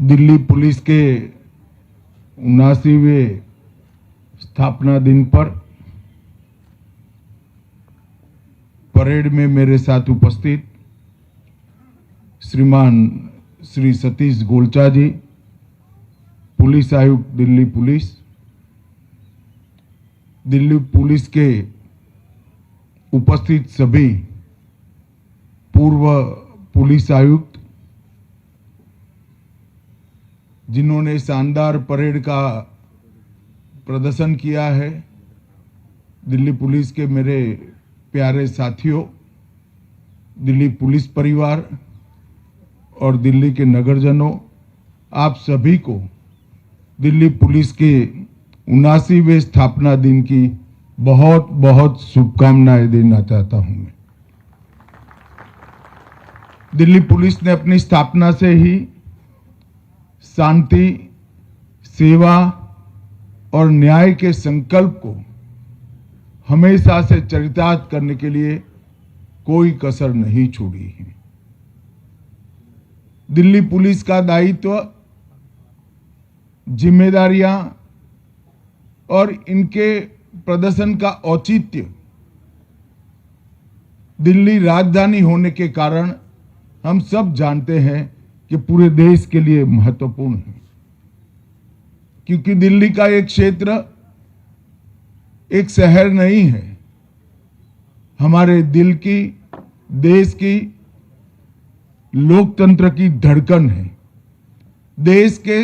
Delhi police के 79वें स्थापना दिन पर परेड में मेरे साथ उपस्थित श्रीमान श्री सतीश गोलचा जी, पुलिस आयुक्त दिल्ली पुलिस के उपस्थित सभी पूर्व पुलिस आयुक्त जिन्होंने शानदार परेड का प्रदर्शन किया है, दिल्ली पुलिस के मेरे प्यारे साथियों, दिल्ली पुलिस परिवार और दिल्ली के नगरजनों, आप सभी को दिल्ली पुलिस के 79वें स्थापना दिन की बहुत बहुत शुभकामनाएं देना चाहता हूं मैं। दिल्ली पुलिस ने अपनी स्थापना से ही शांति, सेवा और न्याय के संकल्प को हमेशा से चरितार्थ करने के लिए कोई कसर नहीं छोड़ी है। दिल्ली पुलिस का दायित्व, जिम्मेदारियां और इनके प्रदर्शन का औचित्य दिल्ली राजधानी होने के कारण हम सब जानते हैं कि पूरे देश के लिए महत्वपूर्ण है, क्योंकि दिल्ली का एक क्षेत्र एक शहर नहीं है, हमारे दिल की, देश की, लोकतंत्र की धड़कन है, देश के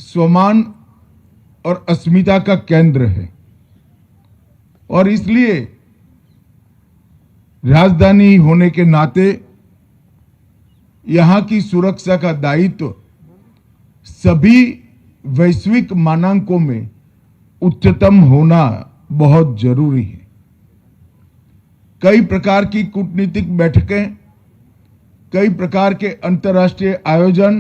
स्वाभिमान और अस्मिता का केंद्र है। और इसलिए राजधानी होने के नाते यहां की सुरक्षा का दायित्व सभी वैश्विक मानकों में उच्चतम होना बहुत जरूरी है। कई प्रकार की कूटनीतिक बैठकें, कई प्रकार के अंतर्राष्ट्रीय आयोजन,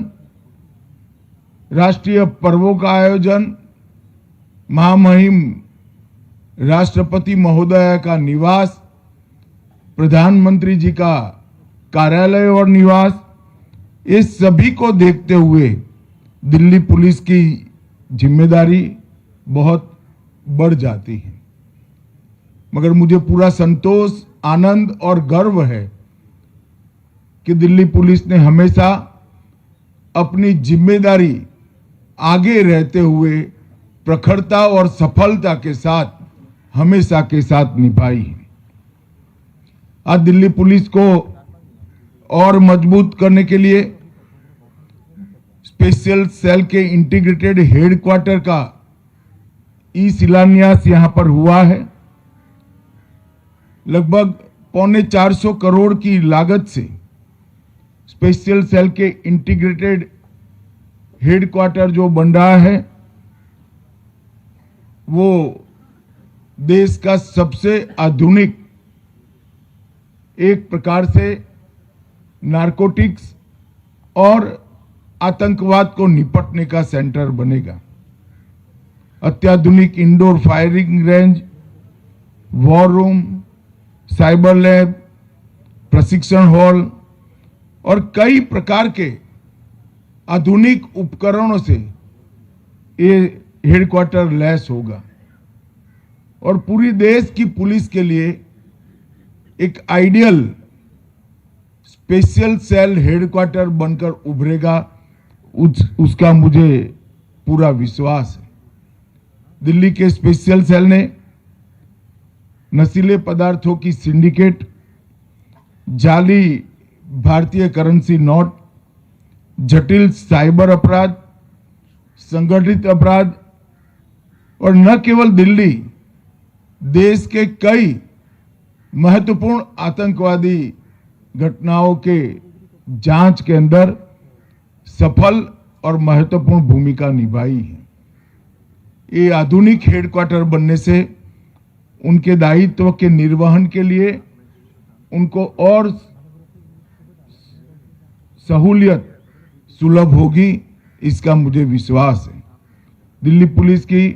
राष्ट्रीय पर्वों का आयोजन, महामहिम राष्ट्रपति महोदय का निवास, प्रधानमंत्री जी का कार्यालय और निवास, इस सभी को देखते हुए दिल्ली पुलिस की जिम्मेदारी बहुत बढ़ जाती है। मगर मुझे पूरा संतोष, आनंद और गर्व है कि दिल्ली पुलिस ने हमेशा अपनी जिम्मेदारी आगे रहते हुए प्रखरता और सफलता के साथ हमेशा के साथ निभाई है। आज दिल्ली पुलिस को और मजबूत करने के लिए स्पेशल सेल के इंटीग्रेटेड हेडक्वार्टर का शिलान्यास यहां पर हुआ है। लगभग 450 करोड़ की लागत से स्पेशल सेल के इंटीग्रेटेड हेडक्वार्टर जो बन रहा है, वो देश का सबसे आधुनिक, एक प्रकार से नारकोटिक्स और आतंकवाद को निपटने का सेंटर बनेगा। अत्याधुनिक indoor firing range, war room, cyber lab, प्रशिक्षण हॉल और कई प्रकार के आधुनिक उपकरणों से ये हेडक्वार्टर लैस होगा और पूरी देश की पुलिस के लिए एक आइडियल स्पेशल सेल हेडक्वार्टर बनकर उभरेगा, उसका मुझे पूरा विश्वास है। दिल्ली के स्पेशल सेल ने नशीले पदार्थों की सिंडिकेट, जाली भारतीय करेंसी नोट, जटिल साइबर अपराध, संगठित अपराध और न केवल दिल्ली, देश के कई महत्वपूर्ण आतंकवादी घटनाओं के जांच के अंदर सफल और महत्वपूर्ण भूमिका निभाई है। ये आधुनिक हेडक्वार्टर बनने से उनके दायित्व के निर्वहन के लिए उनको और सहूलियत सुलभ होगी, इसका मुझे विश्वास है। दिल्ली पुलिस की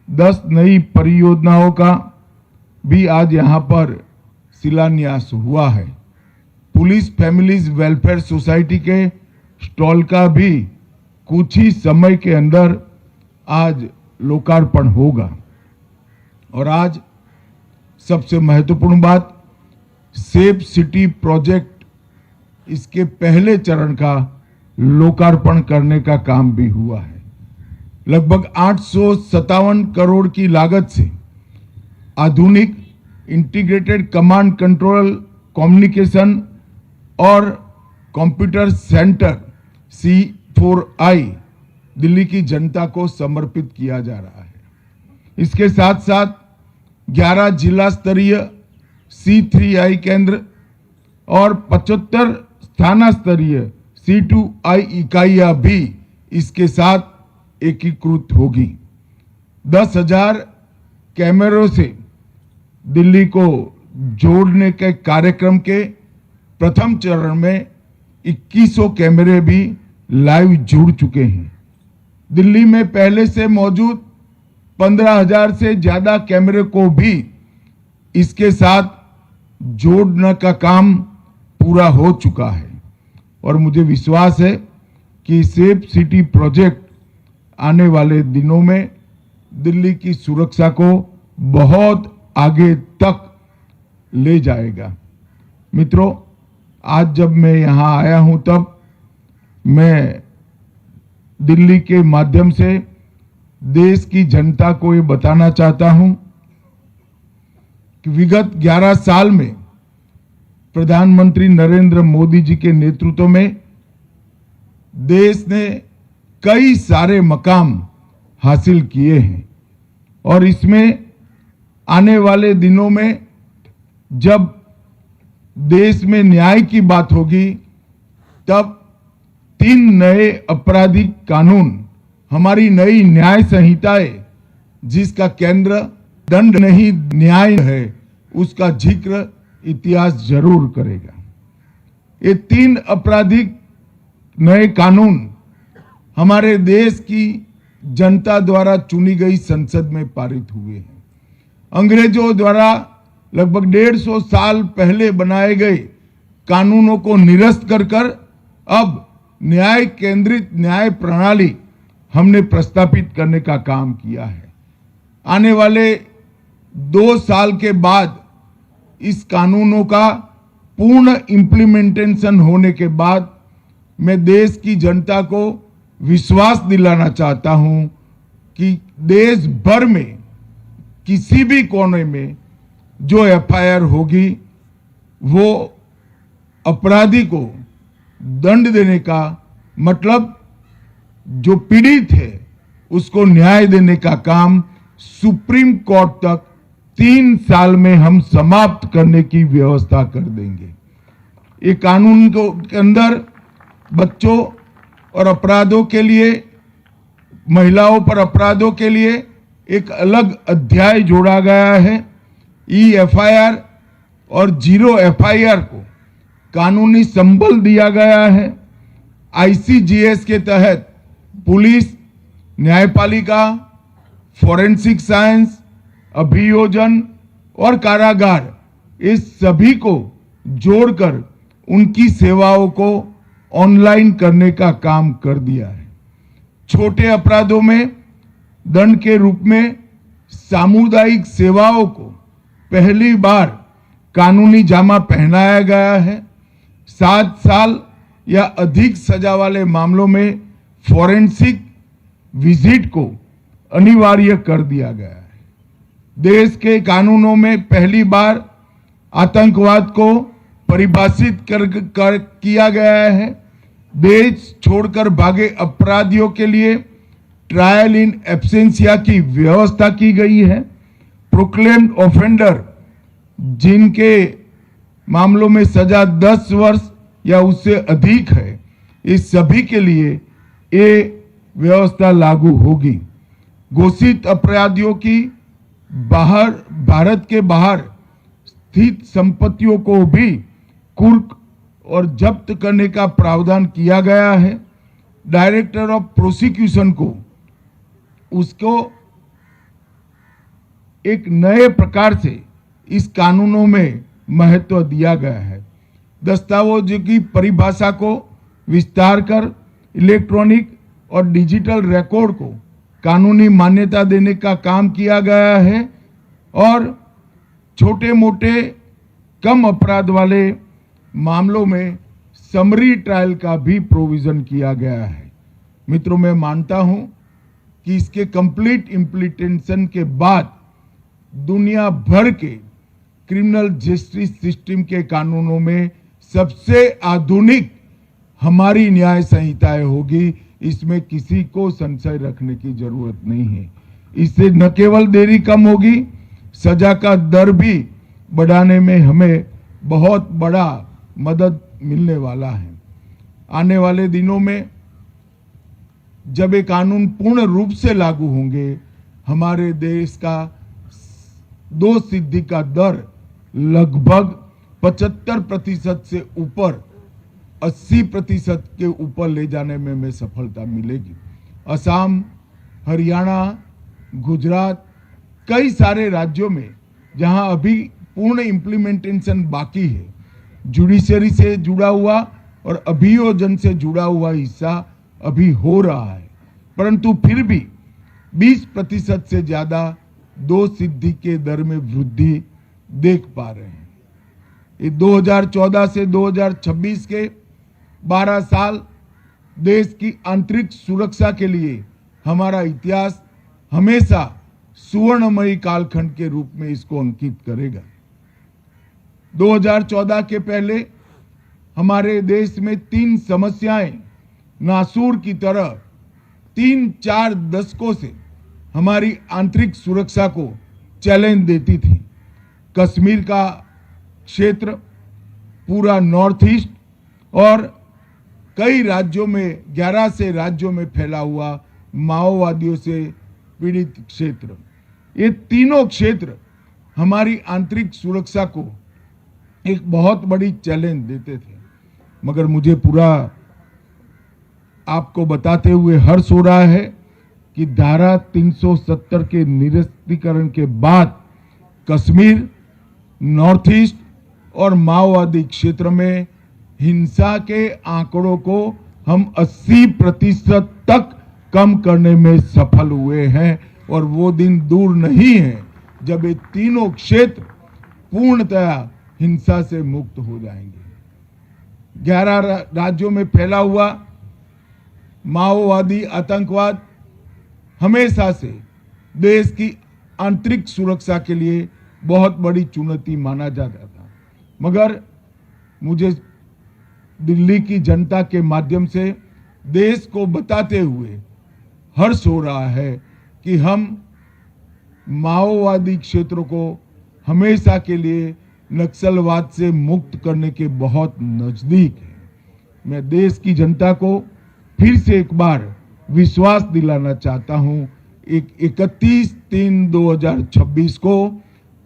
10 नई परियोजनाओं का भी आज यहां पर शिलान्यास हुआ है। पुलिस फैमिलीज वेलफेयर सोसाइटी के स्टॉल का भी कुछ ही समय के अंदर आज लोकार्पण होगा। और आज सबसे महत्वपूर्ण बात, सेफ सिटी प्रोजेक्ट इसके पहले चरण का लोकार्पण करने का काम भी हुआ है। लगभग 857 करोड़ की लागत से आधुनिक इंटीग्रेटेड कमांड कंट्रोल, कम्युनिकेशन और कंप्यूटर सेंटर C4I दिल्ली की जनता को समर्पित किया जा रहा है। इसके साथ साथ 11 जिला स्तरीय C3I केंद्र और 75 स्थाना स्तरीय C2I इकाइयां भी इसके साथ एकीकृत होगी। 10,000 कैमरों से दिल्ली को जोड़ने के कार्यक्रम के प्रथम चरण में 2100 कैमरे भी लाइव जुड़ चुके हैं। दिल्ली में पहले से मौजूद 15,000 से ज्यादा कैमरे को भी इसके साथ जोड़ने का काम पूरा हो चुका है। और मुझे विश्वास है कि सेफ सिटी प्रोजेक्ट आने वाले दिनों में दिल्ली की सुरक्षा को बहुत आगे तक ले जाएगा। मित्रों, आज जब मैं यहां आया हूं तब मैं दिल्ली के माध्यम से देश की जनता को ये बताना चाहता हूं कि विगत 11 साल में प्रधानमंत्री नरेंद्र मोदी जी के नेतृत्व में देश ने कई सारे मकाम हासिल किए हैं। और इसमें आने वाले दिनों में जब देश में न्याय की बात होगी तब 3 नए आपराधिक कानून, हमारी नई न्याय संहिताएं जिसका केंद्र दंड नहीं न्याय है, उसका जिक्र इतिहास जरूर करेगा। ये 3 आपराधिक नए कानून हमारे देश की जनता द्वारा चुनी गई संसद में पारित हुए हैं। अंग्रेजों द्वारा लगभग 150 साल पहले बनाए गए कानूनों को निरस्त कर अब न्याय केंद्रित न्याय प्रणाली हमने प्रस्तापित करने का काम किया है। आने वाले 2 साल के बाद इस कानूनों का पूर्ण इंप्लीमेंटेशन होने के बाद मैं देश की जनता को विश्वास दिलाना चाहता हूं कि देश भर में किसी भी कोने में जो FIR होगी वो अपराधी को दंड देने का मतलब जो पीड़ित है उसको न्याय देने का काम सुप्रीम कोर्ट तक 3 साल में हम समाप्त करने की व्यवस्था कर देंगे। ये कानून के अंदर बच्चों और अपराधों के लिए, महिलाओं पर अपराधों के लिए एक अलग अध्याय जोड़ा गया है। EFIR और 0 FIR को कानूनी संबल दिया गया है। ICGS के तहत पुलिस, न्यायपालिका, फॉरेंसिक साइंस, अभियोजन और कारागार, इस सभी को जोड़कर उनकी सेवाओं को ऑनलाइन करने का काम कर दिया है। छोटे अपराधों में दंड के रूप में सामुदायिक सेवाओं को पहली बार कानूनी जामा पहनाया गया है। 7 साल या अधिक सजा वाले मामलों में फॉरेंसिक विजिट को अनिवार्य कर दिया गया है। देश के कानूनों में पहली बार आतंकवाद को परिभाषित किया गया है। देश छोड़कर भागे अपराधियों के लिए ट्रायल इन एब्सेंशिया की व्यवस्था की गई है। प्रोक्लेम्ड ऑफेंडर जिनके मामलों में सजा 10 वर्ष या उससे अधिक है, इस सभी के लिए ये व्यवस्था लागू होगी। घोषित अपराधियों की भारत के बाहर स्थित संपत्तियों को भी कुर्क और जब्त करने का प्रावधान किया गया है। डायरेक्टर ऑफ प्रोसिक्यूशन को उसको एक नए प्रकार से इस कानूनों में महत्व दिया गया है। दस्तावेजों की परिभाषा को विस्तार कर इलेक्ट्रॉनिक और डिजिटल रिकॉर्ड को कानूनी मान्यता देने का काम किया गया है और छोटे मोटे कम अपराध वाले मामलों में समरी ट्रायल का भी प्रोविजन किया गया है। मित्रों, मैं मानता हूं कि इसके कंप्लीट इम्प्लीमेंटेशन के बाद दुनिया भर के क्रिमिनल जस्टिस सिस्टम के कानूनों में सबसे आधुनिक हमारी न्याय संहिताएं होगी। इसमें किसी को संशय रखने की जरूरत नहीं है। इससे न केवल देरी कम होगी, सजा का दर भी बढ़ाने में हमें बहुत बड़ा मदद मिलने वाला है। आने वाले दिनों में जब ये कानून पूर्ण रूप से लागू होंगे, हमारे देश का दोषसिद्धि का दर लगभग 75% से ऊपर 80% के ऊपर ले जाने में हमें सफलता मिलेगी। असम, हरियाणा, गुजरात, कई सारे राज्यों में जहां अभी पूर्ण इम्प्लीमेंटेशन बाकी है, जुडिशरी से जुड़ा हुआ और अभियोजन से जुड़ा हुआ हिस्सा अभी हो रहा है, परंतु फिर भी 20% से ज्यादा दोषसिद्धि के दर में वृद्धि देख पा रहे हैं। ये 2014 से 2026 के 12 साल देश की आंतरिक सुरक्षा के लिए हमारा इतिहास हमेशा सुवर्णमयी कालखंड के रूप में इसको अंकित करेगा। 2014 के पहले हमारे देश में 3 समस्याएं नासूर की तरह 3-4 दशकों से हमारी आंतरिक सुरक्षा को चैलेंज देती थी। कश्मीर का क्षेत्र, पूरा नॉर्थ ईस्ट और कई राज्यों में 11 से राज्यों में फैला हुआ माओवादियों से पीड़ित क्षेत्र, ये तीनों क्षेत्र हमारी आंतरिक सुरक्षा को एक बहुत बड़ी चैलेंज देते थे। मगर मुझे पूरा आपको बताते हुए हर्ष हो रहा है कि धारा 370 के निरस्तीकरण के बाद कश्मीर, नॉर्थ ईस्ट और माओवादी क्षेत्र में हिंसा के आंकड़ों को हम 80% तक कम करने में सफल हुए हैं और वो दिन दूर नहीं है जब ये तीनों क्षेत्र पूर्णतया हिंसा से मुक्त हो जाएंगे। 11 राज्यों में फैला हुआ माओवादी आतंकवाद हमेशा से देश की आंतरिक सुरक्षा के लिए बहुत बड़ी चुनौती माना जाता था, मगर मुझे दिल्ली की जनता के माध्यम से देश को बताते हुए हर्ष हो रहा है कि हम माओवादी क्षेत्रों को हमेशा के लिए नक्सलवाद से मुक्त करने के बहुत नजदीक हैं। मैं देश की जनता को फिर से एक बार विश्वास दिलाना चाहता हूं, 31/3/2026 को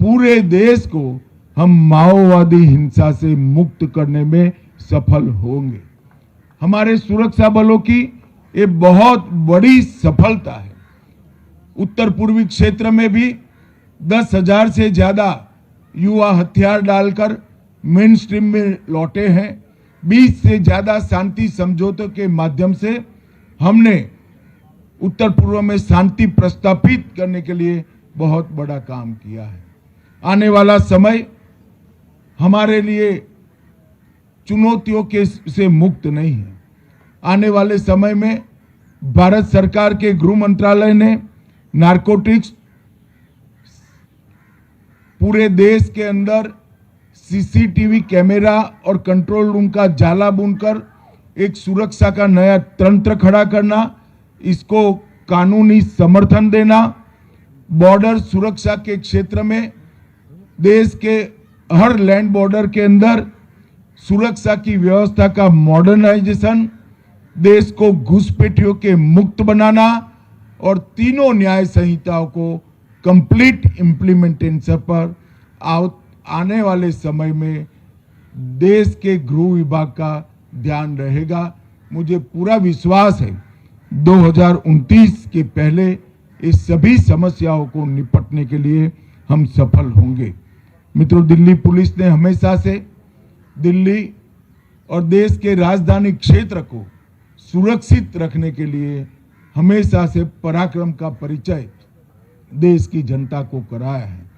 पूरे देश को हम माओवादी हिंसा से मुक्त करने में सफल होंगे। हमारे सुरक्षा बलों की ये बहुत बड़ी सफलता है। उत्तर पूर्वी क्षेत्र में भी 10,000 से ज्यादा युवा हथियार डालकर मेन स्ट्रीम में लौटे हैं। 20 से ज्यादा शांति समझौतों के माध्यम से हमने उत्तर पूर्व में शांति प्रस्थापित करने के लिए बहुत बड़ा काम किया है। आने वाला समय हमारे लिए चुनौतियों के से मुक्त नहीं है। आने वाले समय में भारत सरकार के गृह मंत्रालय ने नारकोटिक्स पूरे देश के अंदर सीसीटीवी कैमरा और कंट्रोल रूम का जाला बुनकर एक सुरक्षा का नया तंत्र खड़ा करना, इसको कानूनी समर्थन देना, बॉर्डर सुरक्षा के क्षेत्र में देश के हर लैंड बॉर्डर के अंदर सुरक्षा की व्यवस्था का मॉडर्नाइजेशन, देश को घुसपैठियों के मुक्त बनाना और तीनों न्याय संहिताओं को कंप्लीट इम्प्लीमेंटेशन पर आने वाले समय में देश के गृह विभाग का ध्यान रहेगा। मुझे पूरा विश्वास है 2029 के पहले इस सभी समस्याओं को निपटने के लिए हम सफल होंगे। मित्रों, दिल्ली पुलिस ने हमेशा से दिल्ली और देश के राजधानी क्षेत्र को सुरक्षित रखने के लिए हमेशा से पराक्रम का परिचय देश की जनता को कराया है।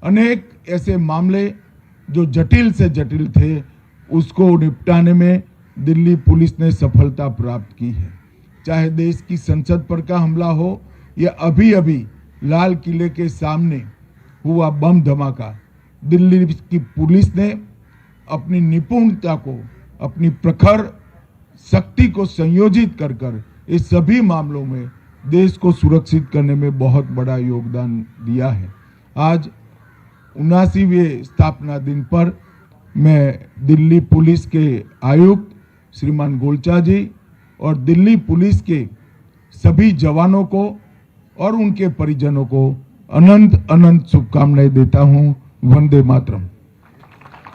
अनेक ऐसे मामले जो जटिल से जटिल थे, उसको निपटाने में दिल्ली पुलिस ने सफलता प्राप्त की है। चाहे देश की संसद पर का हमला हो या अभी अभी लाल किले के सामने हुआ बम धमाका, दिल्ली की पुलिस ने अपनी निपुणता को, अपनी प्रखर शक्ति को संयोजित कर कर इस सभी मामलों में देश को सुरक्षित करने में बहुत बड़ा योगदान दिया है। आज 79वें स्थापना दिन पर मैं दिल्ली पुलिस के आयुक्त श्रीमान गोलचा जी और दिल्ली पुलिस के सभी जवानों को और उनके परिजनों को अनंत अनंत शुभकामनाएं देता हूं। वंदे मातरम।